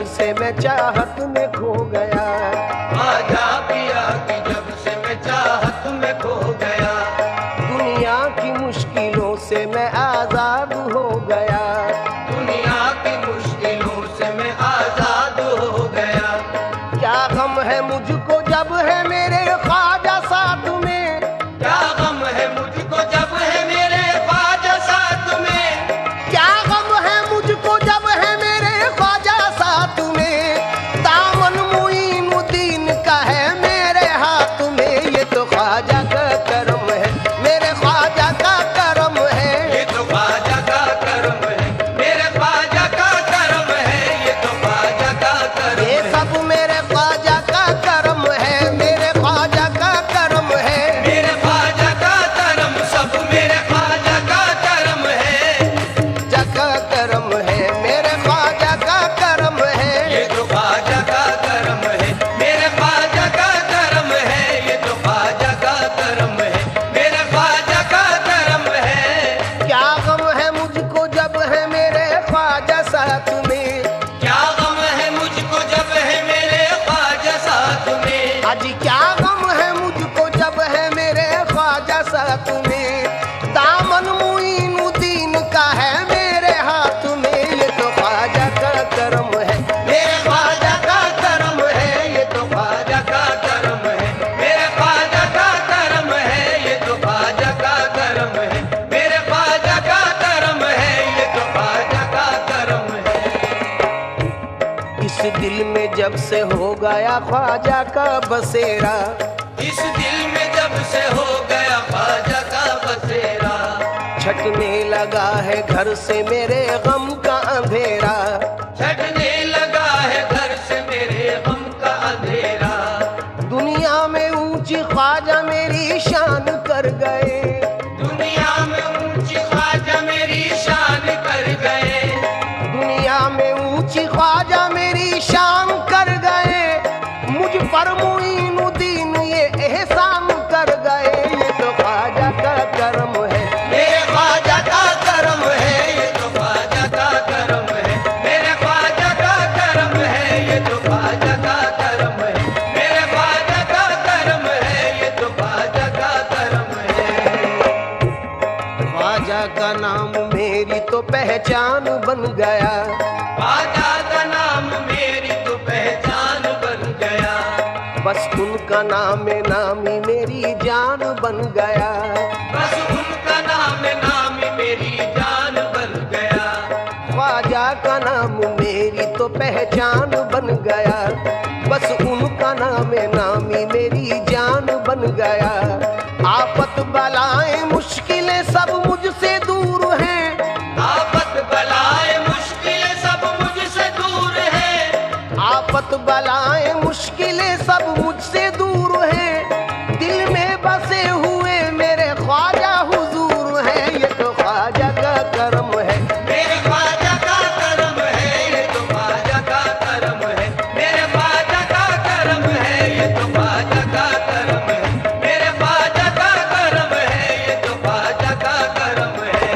से मैं चाहत में खो गया। ख्वाजा पिया की जब से मैं चाहत में खो गया। दुनिया की मुश्किलों से मैं आजाद हो गया। दुनिया की मुश्किलों से मैं आजाद हो गया। क्या गम है मुझको जब है मेरे ख्वाजा साथ में। क्या गम है मुझको जब है मेरे ख्वाजा साथ में। क्या गम है मुझको जब है मेरे ख्वाजा साथ में। दामन मुईनुद्दीन का है मेरे हाथ में। ये तो ख्वाजा का करम है, मेरे ख्वाजा का करम है। ये तो ख्वाजा का करम है, मेरे ख्वाजा का करम है। ये तो ख्वाजा का करम ये है। सब मेरे ख्वाजा का करम है, मेरे ख्वाजा का करम है। मेरे ख्वाजा का करम सब मेरे ख्वाजा का करम है। जका करम है, मेरे ख्वाजा का करम है। ये तो ख्वाजा का करम है, मेरे ख्वाजा का करम है। ये तो ख्वाजा का करम है, मेरे ख्वाजा का करम है। क्या गम है मुझको जब है मेरे ख्वाजा साथ में। क्या गम है मुझको जब है मेरे ख्वाजा साथ में। आज क्या गम है मुझको जब है मेरे ख्वाजा साथ में। दामन मुईनुद्दीन का है मेरे हाथ में। ये तो ख्वाजा का करम है, मेरे ख्वाजा का करम है। ये तो ख्वाजा का करम है, मेरे ख्वाजा का करम है। ये तो ख्वाजा का करम है, मेरे ख्वाजा का करम है। ये तो ख्वाजा का करम है। इस दिल में जब से हो गया ख्वाजा का बसेरा। इस दिल में जब से हो गया ख्वाजा का बसेरा। छटने लगा है घर से मेरे गम का अंधेरा। छटने लगा है घर से मेरे गम का अंधेरा। दुनिया में ऊंची ख्वाजा मेरी शान कर गए। दुनिया में ऊंची ख्वाजा मेरी शान कर गए। दुनिया में ऊंची ख्वाजा मेरी शान कर गए। मुझ पर मुईनुद्दीन ये एहसान कर गए। ये तो ख्वाजा का करम है, मेरे ख्वाजा का करम है। ये तो ख्वाजा का करम है, मेरे ख्वाजा का करम है। ये तो ख्वाजा का करम है, मेरे ख्वाजा का करम है। ये तो ख्वाजा का करम है। ख्वाजा का नाम मेरी तो पहचान बन गया। ख्वाजा का नाम मेरी तो पहचान बन गया। बस उनका नाम नामी मेरी जान बन गया। बस उनका नाम नामी मेरी जान बन गया। ख्वाजा का नाम मेरी तो पहचान बन गया। बस उनका नाम नामी मेरी जान बन गया। आफत बलाएं मुश्किलें सब मुझसे दूर हैं। आफत बलाएं मुश्किलें सब मुझसे दूर है। आफत बलाएं मुश्किलें सब मुझसे दूर हैं। दिल में बसे हुए मेरे ख्वाजा हुजूर हैं। ये तो ख्वाजा का करम है, मेरे ख्वाजा का करम है। ये तो ख्वाजा का करम है, मेरे ख्वाजा का करम है। ये तो ख्वाजा का करम है, मेरे ख्वाजा का करम है। ये तो ख्वाजा का करम है।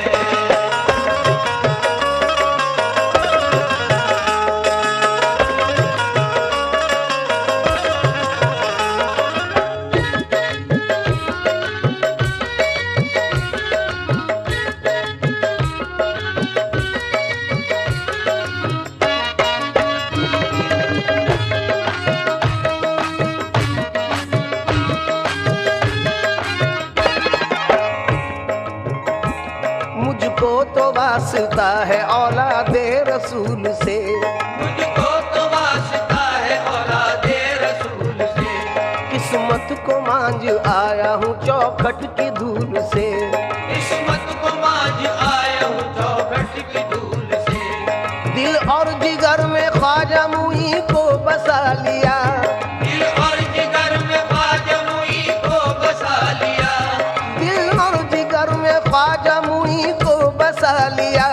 मुझको तो वास्ता है औलादे रसूल से। मुझको तो वास्ता है औलादे रसूल से। किस्मत को मांझ आया हूँ चौखट की धूल से। किस्मत को मांझ आया हूँ चौखट की धूल से। दिल और जिगर में ख्वाजा मुई को बसा लिया। दिल और जिगर में ख्वाजा मुई को बसा लिया। दिल और जिगर में ख्वाजा मुई को बसा लिया।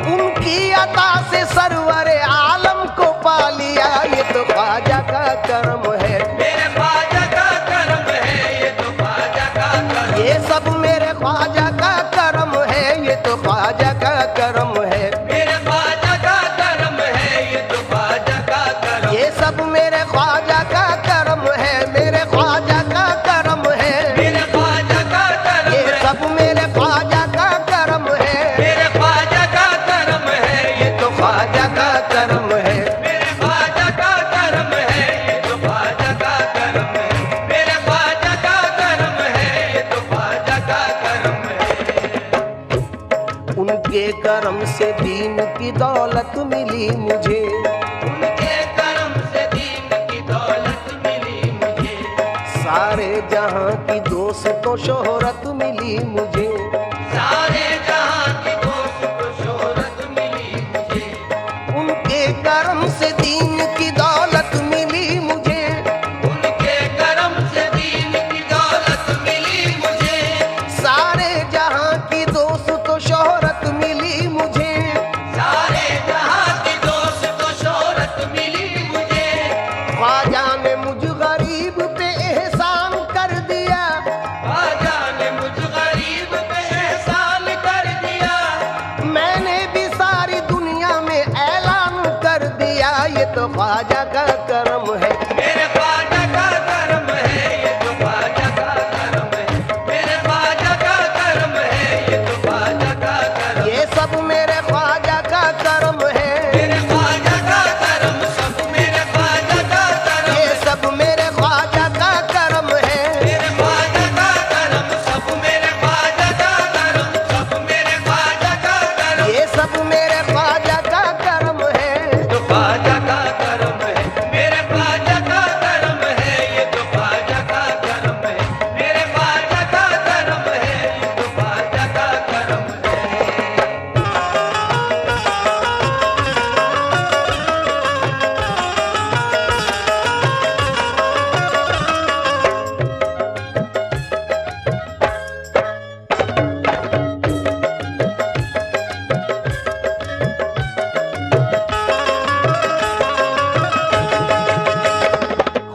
उनकी अता से सरवर आलम को पा लिया। ये तो ख्वाजा का करम है, मेरे ख्वाजा का करम है। ये तो ख्वाजा का करम। ये सब मेरे ख्वाजा का करम है। ये तो ख्वाजा का करम है। मेरे ख्वाजा का करम है। ये तो ख्वाजा का करम से दीन की दौलत मिली मुझे, उनके करम से दीन की दौलत मिली मुझे, सारे जहां की दोस्तों शोहरत मिली मुझे, सारे जहां की दोस्त शोहरत मिली मुझे, उनके करम से दीन की दौलत मिली मुझे, उनके करम से दीन की दौलत मिली मुझे, सारे जहां की दोस्तों शोहरत मिली मुझे, सारे जहां की दोस्त शोहरत मिली मुझे, ख्वाजा ने मुझ गरीब पे एहसान कर दिया, ख्वाजा ने मुझ गरीब पे एहसान कर दिया, मैंने भी सारी दुनिया में ऐलान कर दिया, ये तो ख्वाजा का करम है। मेरे ख्वाजा का करम है, ये तो ख्वाजा का करम है, मेरे ख्वाजा का करम है, ये तो ख्वाजा का करम, ये सब मेरे ख्वाजा का करम है, मेरे ख्वाजा का करम, सब मेरे ख्वाजा का करम, ये सब मेरे ख्वाजा का करम है, मेरे ख्वाजा का करम, सब मेरे ख्वाजा का करम, सब मेरे ख्वाजा का करम, ये सब मेरे ख्वाजा का करम है। तो ख्वाजा का करम है, मेरे ख्वाजा का करम है, ये तो ख्वाजा का करम है, मेरे ख्वाजा का करम है, ये तो ख्वाजा का करम है।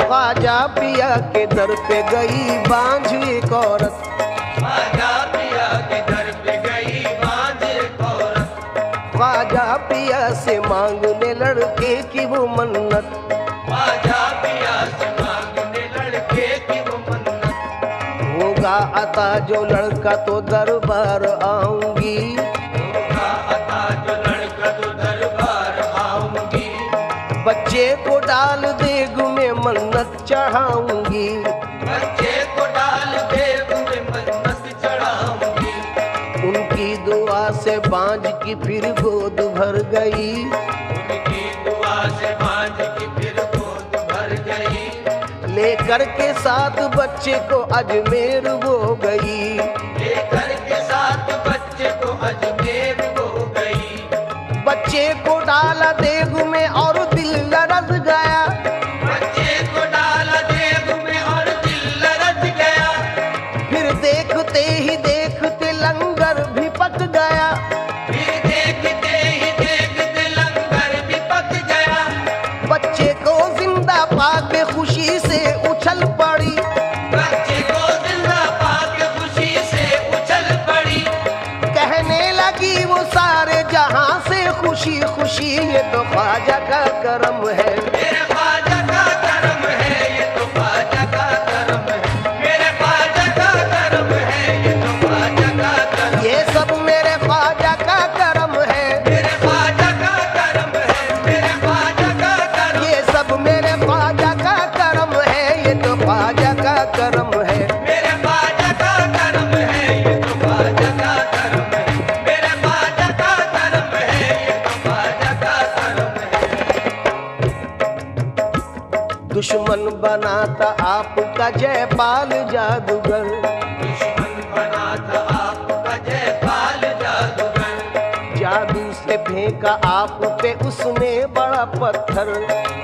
ख्वाजा पिया के दर पे गई बांझ एक औरत, ख्वाजा पिया के दर पे गई बांझ एक औरत, ख्वाजा पिया से मांगने लड़के की वो मन्नत, ख्वाजा पिया से मांगने लड़के की वो मन्नत, होगा अता जो लड़का तो दरबार आऊंगी, होगा अता जो लड़का तो दरबार आऊंगी, बच्चे को डाल देग में मन्नत चढ़ाऊंगी, बच्चे को डाल देव में मन्नत चढ़ाऊंगी, उनकी दुआ से बांझ की फिर गोद भर गई, उनकी दुआ से बांझ की फिर गोद भर गई, लेकर के साथ बच्चे को अजमेर वो गई, लेकर के साथ बच्चे को अजमेर हो गई, बच्चे को डाला देग में और दिल लरज गया, बच्चे को डाला देव में और दिल लरज गया, फिर देखते ही देखते लंगर भी पक गया, फिर देखते ही देखते लंगर भी पक गया, बच्चे को जिंदा पाके खुशी से उछल पड़ी, बच्चे को जिंदा पाके खुशी से उछल पड़ी, कहने लगी वो सारे जहां से खुशी खुशी, ये तो ख्वाजा का करम है। मेरे ख्वाजा का करम है, ये तो ख्वाजा का करम है, मेरे ख्वाजा का करम है, ये तो ख्वाजा का करम, ये सब मेरे ख्वाजा का करम है, मेरे ख्वाजा का करम है, मेरे ख्वाजा का करम, ये सब मेरे ख्वाजा का करम है, ये तो ख्वाजा का करम है। मेरे ख्वाजा का करम है, ये तो ख्वाजा का करम है, मेरे ख्वाजा का करम है, ये तो ख्वाजा का करम है। दुश्मन बनाता आपका जयपाल जादूगर, दुश्मन बना था आपका जयपाल जादूगर, जादू से फेंका आप पे उसने बड़ा पत्थर,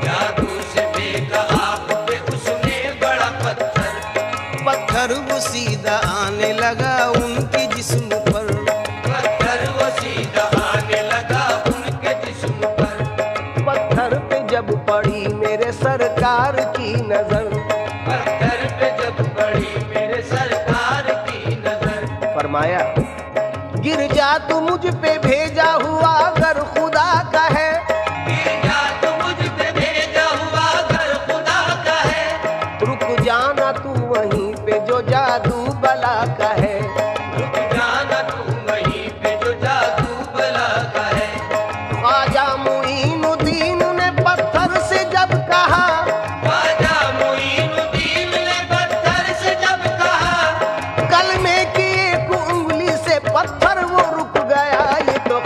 जादू से फेंका आप पे उसने बड़ा पत्थर, पत्थर वो सीधा आने लगा उनके जिस्म पर, पत्थर वो सीधा आने लगा उनके जिस्म पर, पत्थर पे जब पड़ी मेरे सरकार की नजर, पत्थर पे जब पड़ी मेरे सरकार की नजर, फरमाया गिर जा तू मुझ पे भेजा हुआ अगर खुदा का है, गिर जा तो मुझ पे भेजा हुआ घर खुदा का है, रुक जाना तू वहीं पे जो जादू बला का है, रुक जाना तू वहीं पे जो जादू बला का है, ख्वाजा मुईनुद्दीन ने पत्थर से जब कहा, ख्वाजा मुईनुद्दीन ने पत्थर से जब कहा, कलमे की एक उंगली से पत्थर वो रुक गया, ये तो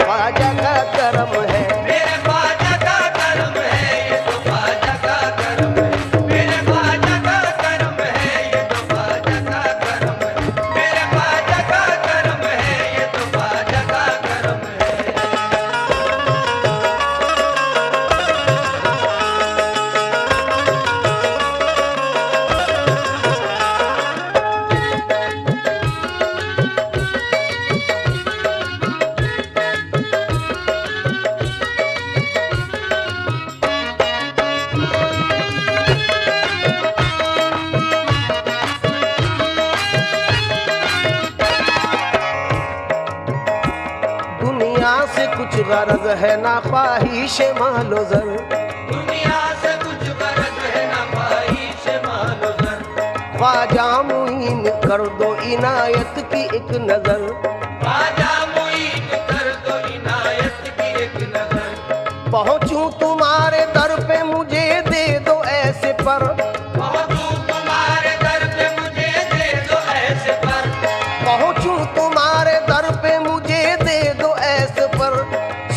दुनिया से कुछ गरज है ना ख्वाहिश मालो जर, दुनिया से कुछ गरज है ना ख्वाहिश मालो जर, ख्वाजा मुईन कर दो इनायत की एक नजर, ख्वाजा मुईन कर दो इनायत की एक नजर, पहुंचूं तुम्हारे दर पे मुझे दे दो ऐसे पर, पहुंचूं तुम्हारे दर पे मुझे दे दो ऐसे पर, पहुंचूं तुम्हारे दर पे मुझे दे दो ऐसे पर,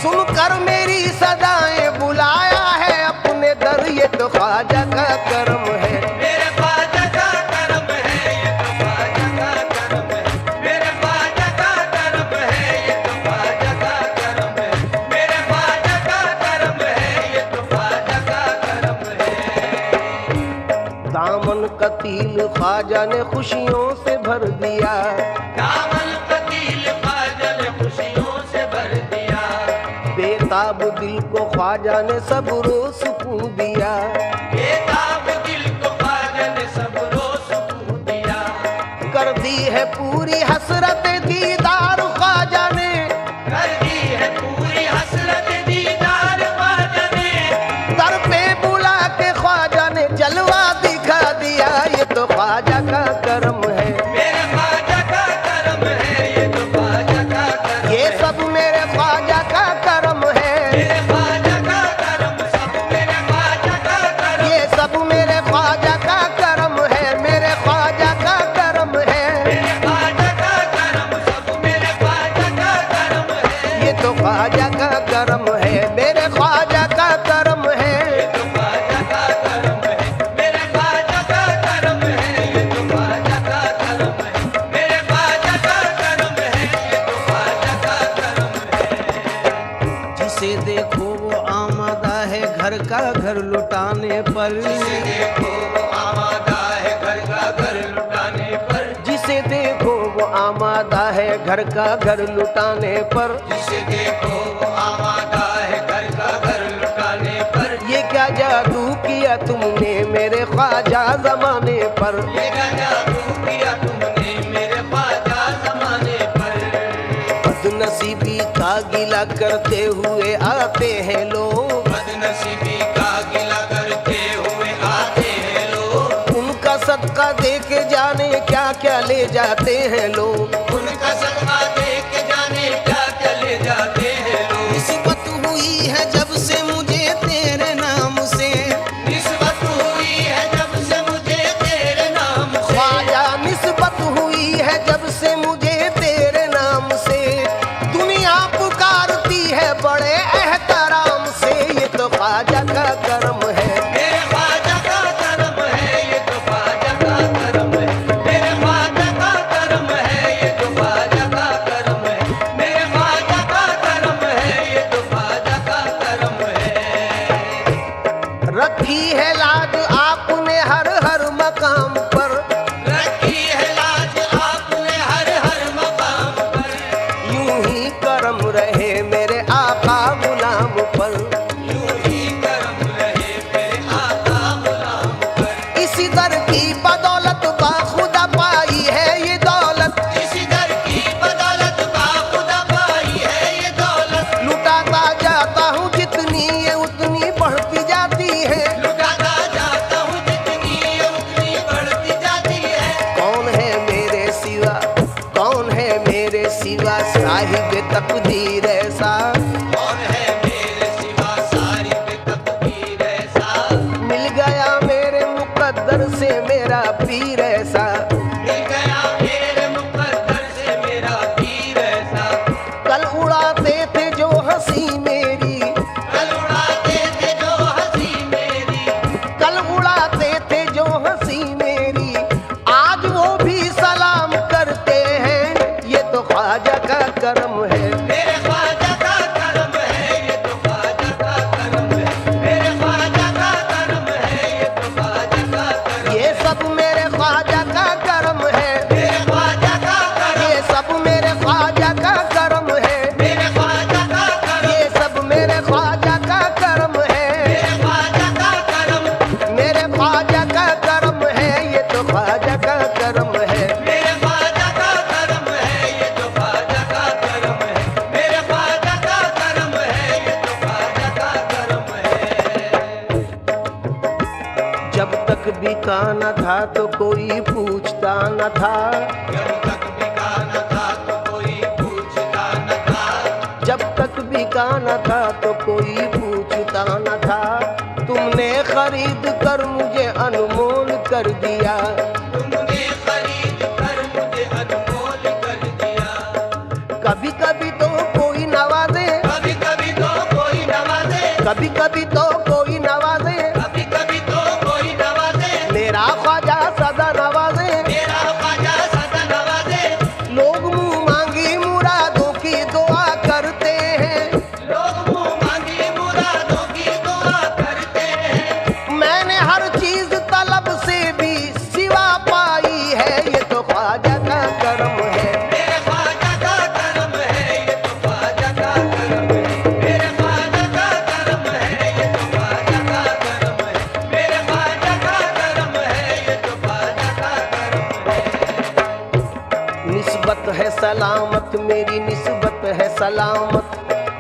सुनकर मेरी सदाएं बुलाया है अपने दर, ये तो ख्वाजा का करम है, मेरे ख्वाजा का करम है, ये तो ख्वाजा का करम है, मेरे ख्वाजा का करम है, ये तो ख्वाजा का करम है, मेरे ख्वाजा का करम है, ये तो ख्वाजा का करम है। दामन कतील ख्वाजा ने खुशियों से भर दिया, दामन कतील ख्वाजा ने खुशियों से भर दिया, बेताब दिल को ख्वाजा ने सब्रो सुकून दिया, बेताब दिल को ख्वाजा ने सबरो सुकून दिया, कर दी है पूरी हसरत दीदार ख्वाजा ने, कर दी है पूरी हसरत दीदार ख्वाजा ने, दर पे बुला के ख्वाजा ने जलवा दिखा दिया, ये तो ख्वाजा का करम है, मेरे ख्वाजा का करम है, ये तो ख्वाजा का करम ये है, सब मेरे ख्वाजा का करम है, मेरे ख्वाजा का करम सब मेरे ख्वाजा का करम, ये सब मेरे ख्वाजा का करम है, मेरे ख्वाजा का करम है, मेरे ख्वाजा का करम सब मेरे ख्वाजा का करम है, ये तो ख्वाजा का करम है, मेरे ख्वाजा का करम है, ये तो ख्वाजा का करम है, मेरे ख्वाजा का करम है, ये तो ख्वाजा का करम है, मेरे ख्वाजा का करम है, ये तो ख्वाजा का करम है। जिसे देखो वो आमादा है घर का घर लुटाने पर, जिसे देखो वो आमादा है घर का घर लुटाने पर, जिसे देखो वो आमादा है घर का घर लुटाने पर, जिसे देखो वो आमादा है घर का घर लुटाने पर, ये क्या जादू किया तुमने मेरे ख्वाजा जमाने पर, ये क्या जादू किया तुमने मेरे ख्वाजा जमाने पर, बदनसीबी का गिला करते हुए आते हैं लोग, बदनसीबी का गिला करते हुए आते हैं लोग, उनका सदका दे के जाने क्या क्या ले जाते हैं लोग, उनका सदका दे के जाने क्या क्या ले जाते हैं लोग, निस्बत हुई है जब से मुझे तेरे नाम से, निस्बत हुई है जब से मुझे तेरे नाम से, ख्वाजा निस्बत हुई है जब से मुझे तेरे नाम से, दुनिया पुकारती है बड़े एहतराम से, ये तो ख्वाजा का करम है, मेरे ख्वाजा का करम है, ये तो ख्वाजा का करम है, मेरे ख्वाजा का करम है, ये तो ख्वाजा का करम है, मेरे ख्वाजा का करम है, ये तो ख्वाजा का करम है। रखी है लाज आपने हर हर मकाम पर, रखी है लाज आपने हर हर मकाम पर, यूं ही करम रहे मेरे आका गुलाम पर, यूं ही करम रहे मेरे आका गुलाम पर, इसी दर की बदौलत बाखुदा पाई है ये दौलत, इसी दर की बदौलत बाखुदा पाई है ये दौलत, लुटाता जाता हूँ जितनी ये उतनी बढ़ती जाती है, लुटाता जाता हूँ जितनी ये उतनी बढ़ती जाती है, कौन है मेरे सिवा, कौन है मेरे सिवा साहिब तकदीर है बिका न था तो कोई पूछता न था, जब तक बिका न था तो कोई पूछता न था, जब तक बिका न था तो कोई पूछता न था। तुमने खरीद कर मुझे अनमोल कर दिया, तुमने खरीद कर मुझे अनमोल कर दिया। कभी कभी तो कोई नवाजे, कभी कभी तो कोई नवाजे, कभी कभी तो कोई नवाजे, कभी कभी तो कोई नवाजे, मेरा ख्वाजा सदा नवाजे। मेरा ख्वाजा सदा नवाजे। लोग मुंह मांगी मुरादों की दुआ करते हैं, लोग मुंह मांगी मुरादों की दुआ करते हैं। मैंने हर चीज तलब से भी सिवा पाई है, ये तो ख्वाजा का करम है। मेरे ख्वाजा का करम है, ये तो ख्वाजा का करम है। मेरे ख्वाजा का करम है, ये तो ख्वाजा का करम है। मेरे ख्वाजा का करम है, ये तो ख्वाजा का करम है। निस्बत है सलामत मेरी, निस्बत है सलामत,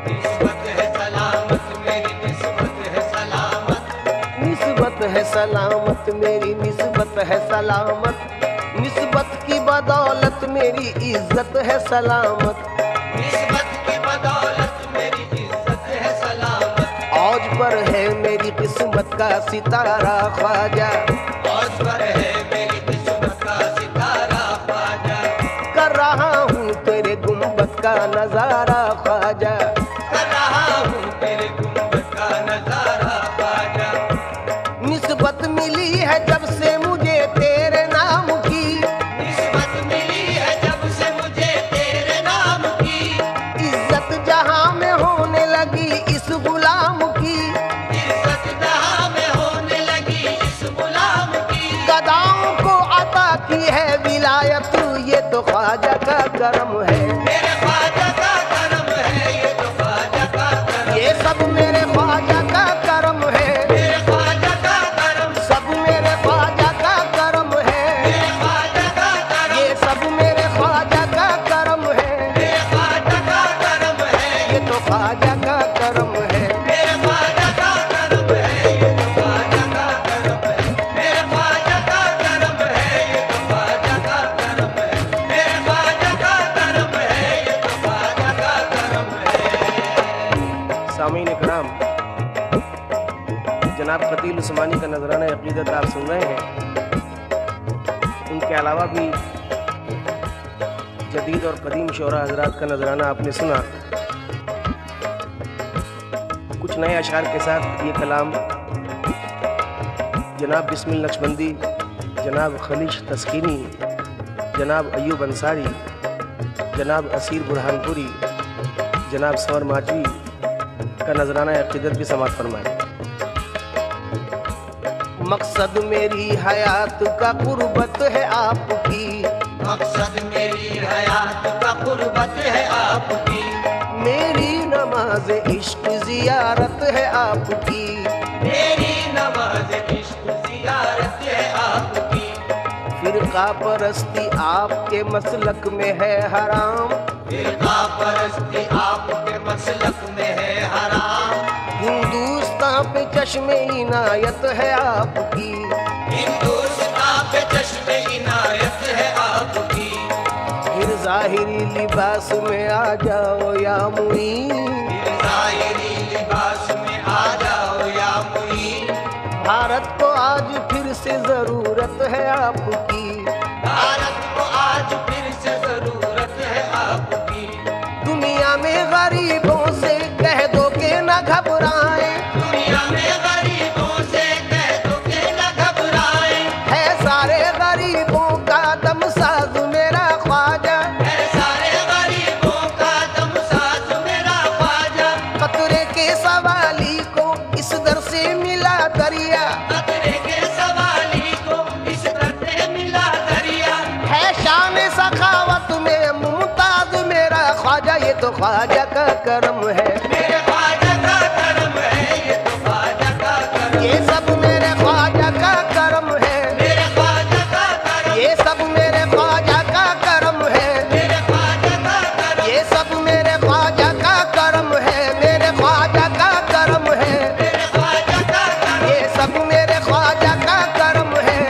निस्बत है सलामत मेरी, निस्बत है सलामत। निस्बत है सलामत मेरी, निस्बत है सलामत। निस्बत की बदौलत मेरी इज्जत है सलामत। निस्बत की बदौलत मेरी इज्जत है सलामत। औज पर है मेरी किस्मत का सितारा ख्वाजा, औज पर है मेरी किस्मत का सितारा ख्वाजा। कर रहा हूँ तेरे गुंबद का नजारा ख्वाजा। कर रहा हूँ तेरे गुंबद का नजारा ख्वाजा। निस्बत मिली है जब से मुझे तेरे नाम की, निस्बत मिली है जब से मुझे तेरे नाम की। इज्जत जहाँ में होने लगी इस गुलाम की। इज्जत जहाँ में होने लगी इस गुलाम की। गदाओं को अता की है विलायत, ये तो ख्वाजा का करम है। मेरे ख्वाजा का करम है, ये तो ख्वाजा का करम। ये सब मेरे ख्वाजा का करम है, मेरे ख्वाजा का करम। सब मेरे ख्वाजा का करम है। मेरे ख्वाजा का करम। ये सब मेरे ख्वाजा का करम है, मेरे ख्वाजा का करम है। ये तो ख्वाजा का करम है। मेरे ख्वाजा का करम है, ये तो ख्वाजा का करम है। मेरे ख्वाजा का करम है, ये तो ख्वाजा का करम है। मेरे ख्वाजा का करम है, ये तो ख्वाजा का करम है। सामीन इकराम, जनाब खतील उस्मानी का नजराना अकीदत आप सुन रहे हैं। उनके अलावा भी जदीद और कदीम शोरा हजरात का नजराना आपने सुना। कुछ नए अशार के साथ ये कलाम जनाब बिस्मिल नक्शबंदी, जनाब खलीश तस्कीनी, जनाब अयूब अंसारी, जनाब असीर बुरहानपुरी, जनाब सवर माजवी का नजराना अकीदत भी समाप्त फरमाए। मकसद मेरी हयात का कुर्बत है आपकी, मकसद मेरी हयात का कुर्बत है आपकी। मेरी नमाज इश्क जियारत है आपकी। मेरी नमाज इश्क जियारत है आपकी। फिरका परस्ती आपके मसलक में है हराम, फिरका परस्ती आपके मसलक में है हराम। हिंदुस्तान पे चश्मे इनायत है आपकी। हिंदुस्तान पे चश्मे इनायत है आपकी। फिर जाहिरी लिबास में आ जाओ या मुईन, फिर ज़ाहिरी लिबास में आ जाओ या मुईन। भारत को आज फिर से जरूरत है आपकी। भारत को आज फिर से जरूरत है आपकी। दुनिया में गरीबों से कह दो कि न घबराएं, दुनिया में गरीबों से कह दो कि न घबराएं। है सारे गरीबों का दम साज मेरा ख्वाजा। है सारे गरीबों का दम साज मेरा ख्वाजा। कतरे के सवाली को इस दर से मिला दरिया, खतरे के सवाली को इस दर से मिला दरिया। है शान सखावत में मुमताज मेरा ख्वाजा। ये तो ख्वाजा का करम है, मेरे ख्वाजा का करम है, ये तो ख्वाजा का करम। ये सब मेरे ख्वाजा का करम है। मेरे ख्वाजा का करम। ये सब मेरे ख्वाजा का करम है। मेरे ख्वाजा का करम। ये सब मेरे ख्वाजा का करम है। मेरे ख्वाजा का करम है। मेरे ख्वाजा का करम। ये सब मेरे ख्वाजा का करम है।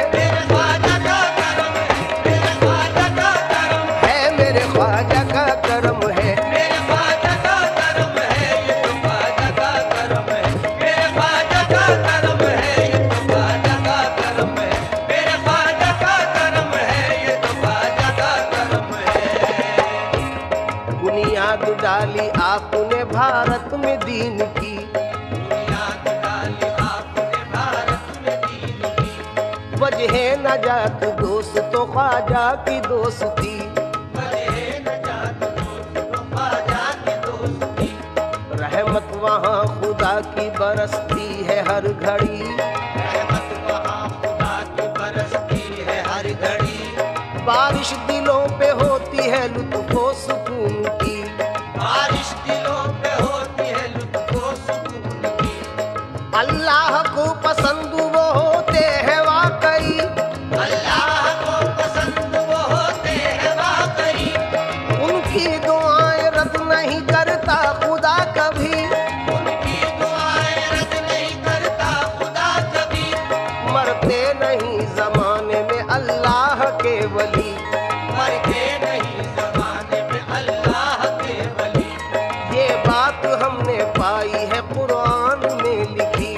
भारत में दीन की। बुनियाद डाली आपने भारत में दीन की। वजह नजात दोस्तों ख्वाजा की दोस्ती। वजह नजात दोस्तों ख्वाजा की दोस्ती। रहमत वहाँ खुदा की बरसती है हर घड़ी। रहमत वहाँ खुदा की बरसती है हर घड़ी। बारिश दिलों पे होती है लुत्फ़ो सुकून की। बारिश दिलों पे होती है लुत्फ़ो सुकून की। अल्लाह को पसंद वो होते हैं वाकई। अल्लाह को पसंद वो होते हैं वाकई। उनकी दुआएं रद्द नहीं करता खुदा कभी। उनकी दुआएं रद्द नहीं करता खुदा कभी। मरते नहीं जमाने में अल्लाह के वली। मरते नहीं ज़माने में अल्लाह के वली। ये बात हमने पाई है कुरान में लिखी।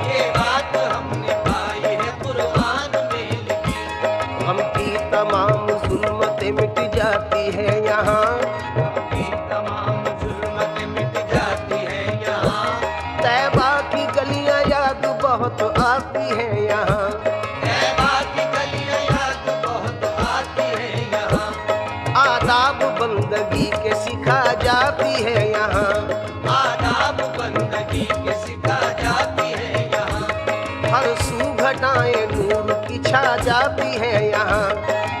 ये बात हमने पाई है कुरान में लिखी। हम की तमाम जुल्मतें मिट जाती है यहाँ। की तमाम जुल्मतें मिट जाती है यहाँ। तैबा की गलियां याद बहुत आती है यहाँ। तैबा की गलियां याद बहुत आती है यहाँ। आदाब बंदगी के सिखा जाती है यहाँ। आदाब बंदगी के सिखा जाती है यहाँ। हर सू घटाएं नूर की छा जाती है यहाँ।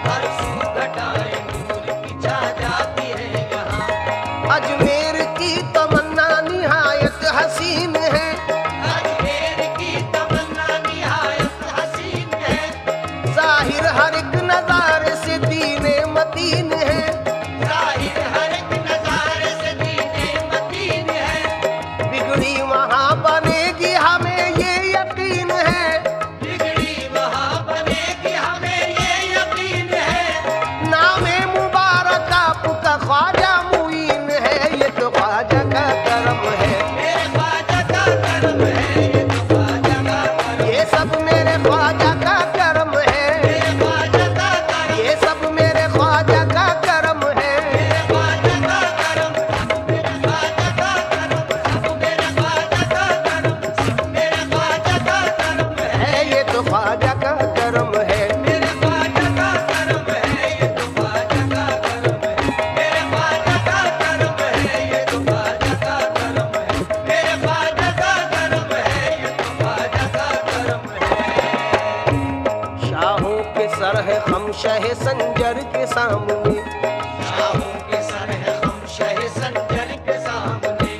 हर सू घटाएं नूर की छा जाती है यहाँ। अजमेर की तमन्ना निहायत हसीन है। अजमेर की तमन्ना निहायत हसीन है। जाहिर हर एक नजारे से दीने मतीन है। जाहिर हर एक नजारे से दीने मतीन है। बिगड़ी वहाँ बनेगी हमें ये यकीन है। बिगड़ी वहाँ बनेगी हमें ये यकीन है। नामे मुबारक आपका ख्वाजा मुईन है। ये तो ख्वाजा का करम है। मेरे ख्वाजा का करम है। ये तो ख्वाजा का करम। ये सब मेरे ख्वाजा का करम है। मेरे ख्वाजा का करम। ये सब मेरे ख्वाजा का करम है। मेरे ख्वाजा का करम। मेरे ख्वाजा का करम। सब मेरे ख्वाजा का करम। सब मेरे ख्वाजा का करम है। ये तो ख्वाजा का करम है। मेरे ख्वाजा का करम है। ये तो ख्वाजा का करम है। मेरे ख्वाजा का करम है। ये तो ख्वाजा का करम है। मेरे ख्वाजा का करम है। ये तो ख्वाजा का करम है। शाहों के सर है हम शह संजर के सामने। शाहों के सर है हम शह संजर के सामने।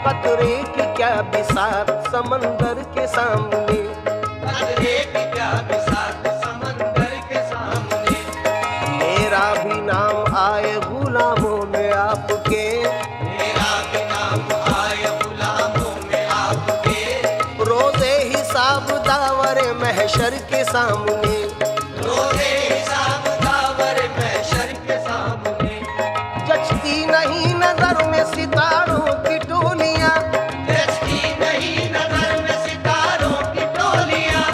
कतरे की क्या बिसात समंदर के सामने। कतरे की क्या बिसात समंदर के सामने। मेरा भी नाम आए गुलामों में आपके। मेरा भी नाम आए गुलामों में आपके। रोज़े हिसाब दावरे महशर के सामने। रोज़े हिसाब दावर महशर के सामने। जचती नहीं नजर में सितारों की टोलियां। दृष्टि नहीं नजर में सितारों की टोलियां।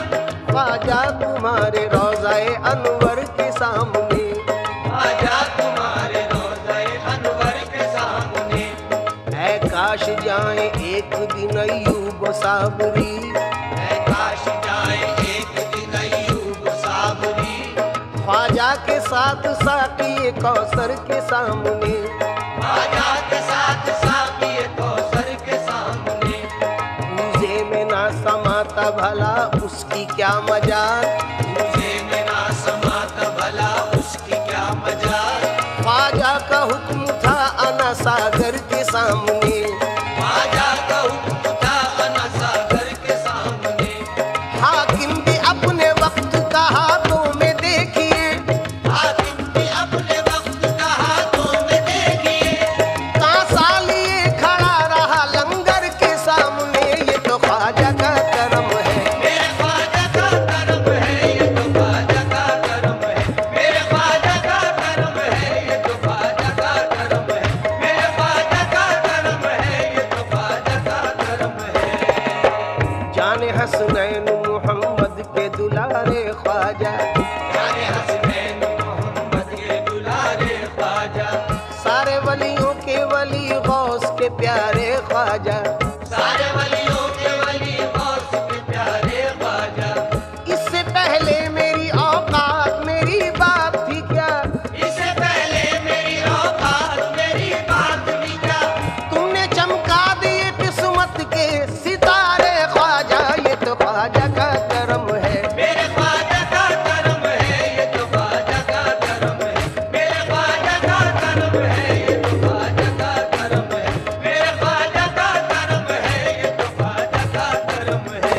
ख्वाजा तुम्हारे रोज़ाए अनवर के सामने। आजा तुम्हारे रोज़े अनवर के सामने। ऐ काश जाए एक दिन अय्यूब साबरी। ऐ काश जाए एक दिन अय्यूब साबरी। ख्वाजा के साथ साकी कौसर के सामने। आजा के साथ साकी कौसर के सामने। पूजे में ना समाता भला उसकी क्या मजाल। मुझे में ना समाता भला उसकी क्या मजाल। ख्वाजा का हुक्म था अना सागर के सामने। आजा का हुक्म था अना सागर के सामने। हाकिम भी अपने वक्त का हाथों में देखिए। हाकिम भी अपने वक्त का हाथों में देखिए। कांसा लिए खड़ा रहा लंगर के सामने। ये तो ख्वाजा का करम है। मेरे ख्वाजा का करम है। ये तो ख्वाजा का करम है। मेरे ख्वाजा का करम है। ये तो ख्वाजा का करम है। मेरे ख्वाजा का करम है। ये तो ख्वाजा का करम है। जाने हसनैन मोहम्मद के दुलारे ख्वाजा। जाने हसनैन मोहम्मद के दुलारे ख्वाजा। सारे वलियों के वली गौस के प्यारे ख्वाजा। सारे वलियों के वली गौस के प्यारे ख्वाजा। इससे पहले मेरी औकात मेरी बात थी क्या, इससे पहले मेरी औकात मेरी बात भी क्या। तुमने चमका दिए किस्मत के सितारे ख्वाजा, ये तो ख्वाजा का करम है। मेरे ख्वाजा का करम है, ये तो ख्वाजा का करम है। मेरे ख्वाजा का करम है, ये तो ख्वाजा का करम है। मेरे ख्वाजा का करम है, ये तो ख्वाजा का करम है।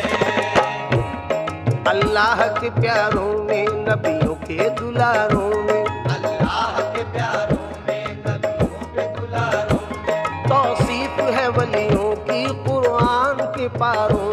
अल्लाह के प्यारों में नबियों के दुलारों में, अल्लाह के प्यारों में नबियों के दुलारों में तौसीफ है वलियों की कुरान के पारों